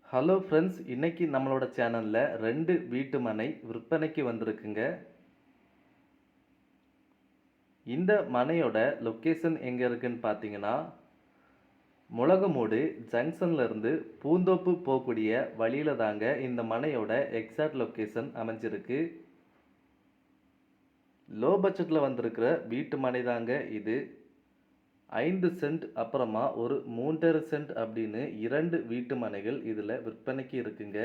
Hello friends, இன்னைக்கு நம்மளோட சேனல்ல 2 வீட்டு மனை விற்பனைக்கு வந்திருக்குங்க. இந்த மனையோட லொக்கேஷன் எங்க இருக்குன்னு பார்த்தீங்கன்னா, முளகமூடு ஜங்ஷன்ல இருந்து பூந்தோப்பு போகக்கூடிய வழியில தாங்க இந்த மனையோட எக்ஸாக்ட் லொக்கேஷன் அமைஞ்சிருக்கு. லோ பட்ஜெட்ல வந்திருக்கிற வீட்டு மனை தாங்க இது. 5 சென்ட் அப்புறமா ஒரு 3 1/2 சென்ட் அப்படின்னு 2 வீட்டு மனைகள் இதுல விற்பனைக்கு இருக்குங்க.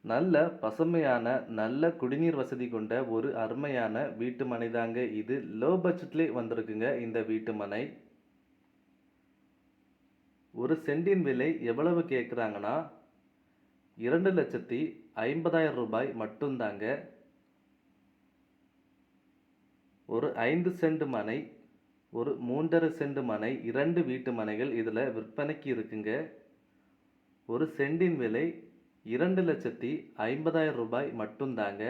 நல்ல பசுமையான, நல்ல குடிநீர் வசதி கொண்ட ஒரு அருமையான வீட்டு மனை தாங்க இது. லோ பட்ஜெட்லே வந்திருக்குங்க இந்த வீட்டு மனை. ஒரு சென்டின் விலை எவ்வளவு கேட்குறாங்கன்னா, ரூ. 2,50,000 மட்டும்தாங்க. ஒரு 5 சென்ட் மனை, ஒரு 3 1/2 சென்ட் மனை, 2 வீட்டு மனைகள் இதில் விற்பனைக்கு இருக்குங்க. ஒரு சென்டின் விலை ரூ. 2,50,000 மட்டும்தாங்க.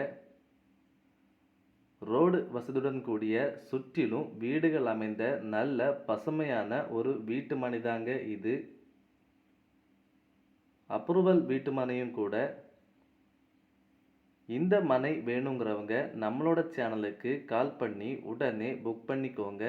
ரோடு வசதியுடன் கூடிய சுற்றிலும் வீடுகள் அமைந்த நல்ல பசுமையான ஒரு வீட்டு மனை தாங்க இது. அப்ரூவல் வீட்டு மனையும் கூட. இந்த மனை வேணுங்கிறவங்க நம்மளோட சேனலுக்கு கால் பண்ணி உடனே புக் பண்ணிக்கோங்க.